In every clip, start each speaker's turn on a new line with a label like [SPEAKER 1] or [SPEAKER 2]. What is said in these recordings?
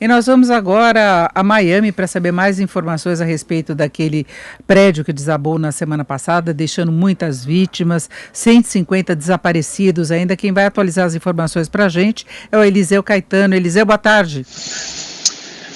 [SPEAKER 1] E nós vamos agora a Miami para saber mais informações a respeito daquele prédio que desabou na semana passada, deixando muitas vítimas, 150 desaparecidos ainda. Quem vai atualizar as informações para a gente é o Eliseu Caetano. Eliseu, boa tarde.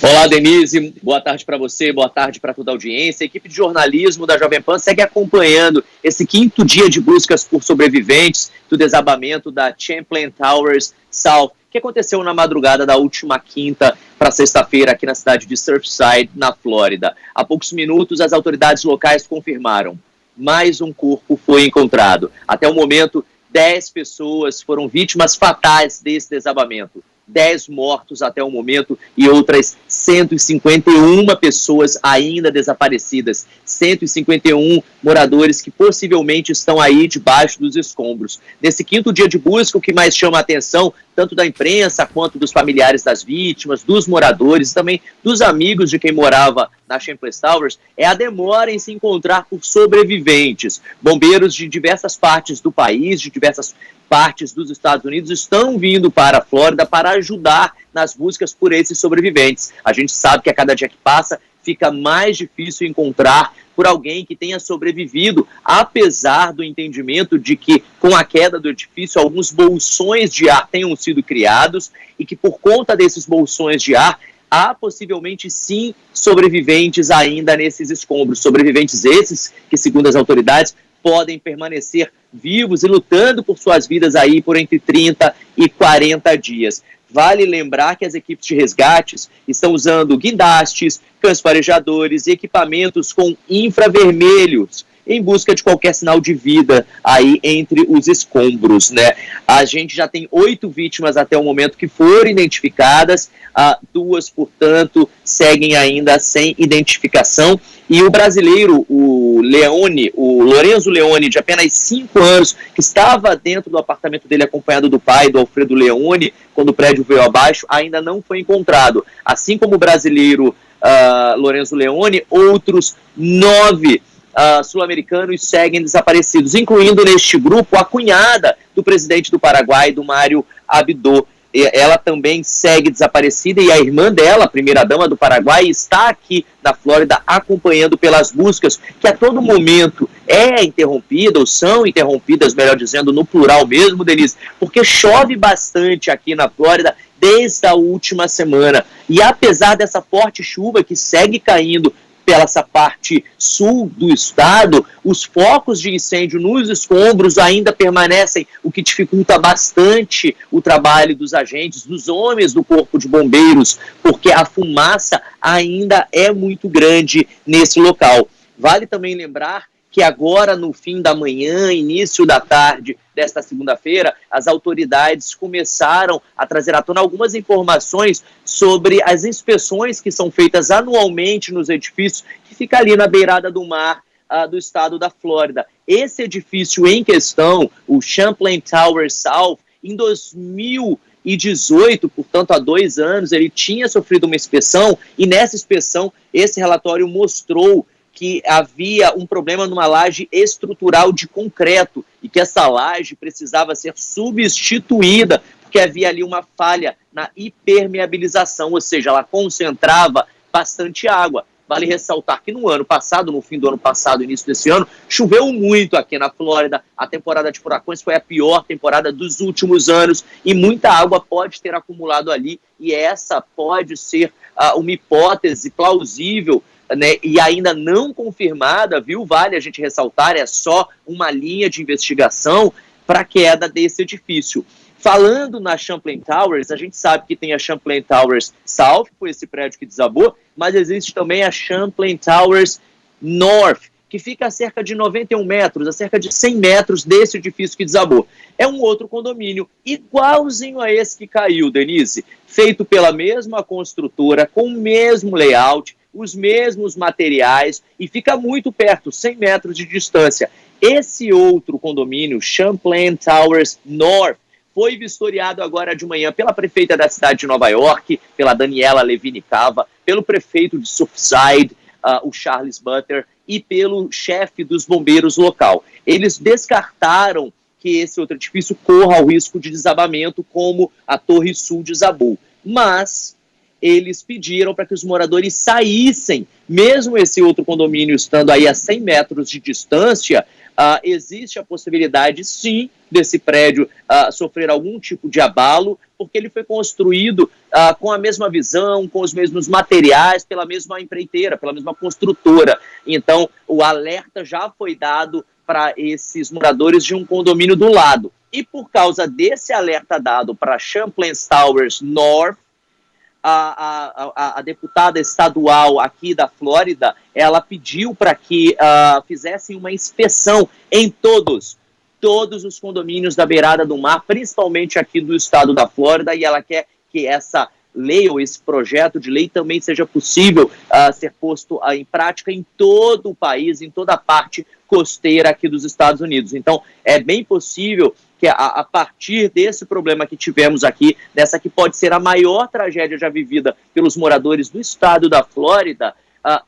[SPEAKER 2] Olá, Denise, boa tarde para você, boa tarde para toda a audiência. A equipe de jornalismo da Jovem Pan segue acompanhando esse 5º dia de buscas por sobreviventes do desabamento da Champlain Towers South, que aconteceu na madrugada da última quinta para sexta-feira aqui na cidade de Surfside, na Flórida. Há poucos minutos, as autoridades locais confirmaram: mais um corpo foi encontrado. Até o momento, 10 pessoas foram vítimas fatais desse desabamento. 10 mortos até o momento e outras 151 pessoas ainda desaparecidas. 151 moradores que possivelmente estão aí debaixo dos escombros. Nesse 5º dia de busca, o que mais chama a atenção, tanto da imprensa quanto dos familiares das vítimas, dos moradores, também dos amigos de quem morava na Champlain Towers, é a demora em se encontrar por sobreviventes. Bombeiros de diversas partes do país, de diversas partes dos Estados Unidos, estão vindo para a Flórida para ajudar nas buscas por esses sobreviventes. A gente sabe que a cada dia que passa fica mais difícil encontrar por alguém que tenha sobrevivido, apesar do entendimento de que, com a queda do edifício, alguns bolsões de ar tenham sido criados e que, por conta desses bolsões de ar, há possivelmente sim sobreviventes ainda nesses escombros. Sobreviventes esses que, segundo as autoridades, podem permanecer vivos e lutando por suas vidas aí por entre 30 e 40 dias. Vale lembrar que as equipes de resgates estão usando guindastes, cães farejadores e equipamentos com infravermelhos em busca de qualquer sinal de vida aí entre os escombros, né? A gente já tem 8 vítimas até o momento que foram identificadas, 2, portanto, seguem ainda sem identificação. E o brasileiro, o Lorenzo Leone, de apenas 5 anos, que estava dentro do apartamento dele acompanhado do pai, do Alfredo Leone, quando o prédio veio abaixo, ainda não foi encontrado. Assim como o brasileiro Lorenzo Leone, outros 9 sul-americanos seguem desaparecidos, incluindo neste grupo a cunhada do presidente do Paraguai, do Mário Abdo. Ela também segue desaparecida e a irmã dela, a primeira-dama do Paraguai, está aqui na Flórida acompanhando pelas buscas, que a todo momento é interrompida, ou são interrompidas, melhor dizendo, no plural mesmo, Denise, porque chove bastante aqui na Flórida desde a última semana. E apesar dessa forte chuva que segue caindo pela essa parte sul do estado, os focos de incêndio nos escombros ainda permanecem, o que dificulta bastante o trabalho dos agentes, dos homens do Corpo de Bombeiros, porque a fumaça ainda é muito grande nesse local. Vale também lembrar que agora, no fim da manhã, início da tarde desta segunda-feira, as autoridades começaram a trazer à tona algumas informações sobre as inspeções que são feitas anualmente nos edifícios que fica ali na beirada do mar do estado da Flórida. Esse edifício em questão, o Champlain Towers South, em 2018, portanto há 2 anos, ele tinha sofrido uma inspeção e nessa inspeção esse relatório mostrou que havia um problema numa laje estrutural de concreto e que essa laje precisava ser substituída porque havia ali uma falha na impermeabilização, ou seja, ela concentrava bastante água. Vale ressaltar que no ano passado, no fim do ano passado, início desse ano, choveu muito aqui na Flórida. A temporada de furacões foi a pior temporada dos últimos anos e muita água pode ter acumulado ali e essa pode ser uma hipótese plausível, né, e ainda não confirmada, viu? Vale a gente ressaltar, é só uma linha de investigação para a queda desse edifício. Falando na Champlain Towers, a gente sabe que tem a Champlain Towers South, que foi esse prédio que desabou, mas existe também a Champlain Towers North, que fica a cerca de 91 metros, a cerca de 100 metros desse edifício que desabou. É um outro condomínio, igualzinho a esse que caiu, Denise, feito pela mesma construtora, com o mesmo layout, os mesmos materiais e fica muito perto, 100 metros de distância. Esse outro condomínio, Champlain Towers North, foi vistoriado agora de manhã pela prefeita da cidade de Nova York, pela Daniela Levine Cava, pelo prefeito de Surfside, o Charles Butler, e pelo chefe dos bombeiros local. Eles descartaram que esse outro edifício corra o risco de desabamento como a Torre Sul desabou. Mas eles pediram para que os moradores saíssem, mesmo esse outro condomínio estando aí a 100 metros de distância. Existe a possibilidade, sim, desse prédio sofrer algum tipo de abalo, porque ele foi construído com a mesma visão, com os mesmos materiais, pela mesma empreiteira, pela mesma construtora. Então, o alerta já foi dado para esses moradores de um condomínio do lado. E por causa desse alerta dado para Champlain Towers North, a deputada estadual aqui da Flórida, ela pediu para que fizessem uma inspeção em todos os condomínios da beirada do mar, principalmente aqui do estado da Flórida, e ela quer que essa lei ou esse projeto de lei também seja possível ser posto em prática em todo o país, em toda a parte costeira aqui dos Estados Unidos. Então, é bem possível que a partir desse problema que tivemos aqui, dessa que pode ser a maior tragédia já vivida pelos moradores do estado da Flórida,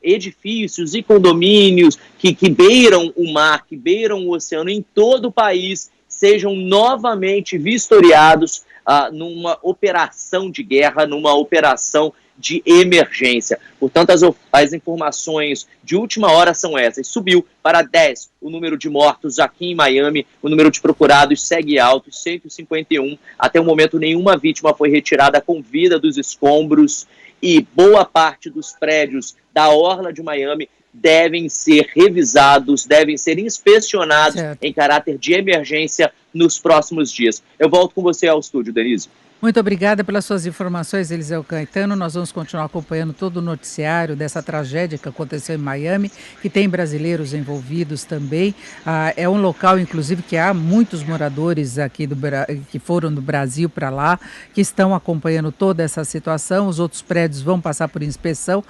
[SPEAKER 2] edifícios e condomínios que beiram o mar, que beiram o oceano em todo o país, sejam novamente vistoriados numa operação de guerra, numa operação de emergência. Portanto, as informações de última hora são essas. Subiu para 10 o número de mortos aqui em Miami, o número de procurados segue alto, 151. Até o momento, nenhuma vítima foi retirada com vida dos escombros e boa parte dos prédios da orla de Miami devem ser revisados, devem ser inspecionados em caráter de emergência nos próximos dias. Eu volto com você ao estúdio, Denise.
[SPEAKER 1] Muito obrigada pelas suas informações, Eliseu Caetano. Nós vamos continuar acompanhando todo o noticiário dessa tragédia que aconteceu em Miami, que tem brasileiros envolvidos também. É um local, inclusive, que há muitos moradores aqui que foram do Brasil para lá, que estão acompanhando toda essa situação. Os outros prédios vão passar por inspeção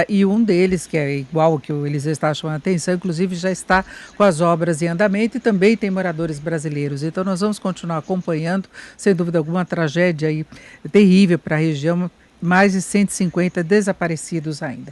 [SPEAKER 1] e um deles, que é igual ao que o Eliseu está chamando a atenção, inclusive já está com as obras em andamento e também tem moradores brasileiros. Então nós vamos continuar acompanhando, sem dúvida alguma, tragédia aí terrível para a região, mais de 150 desaparecidos ainda.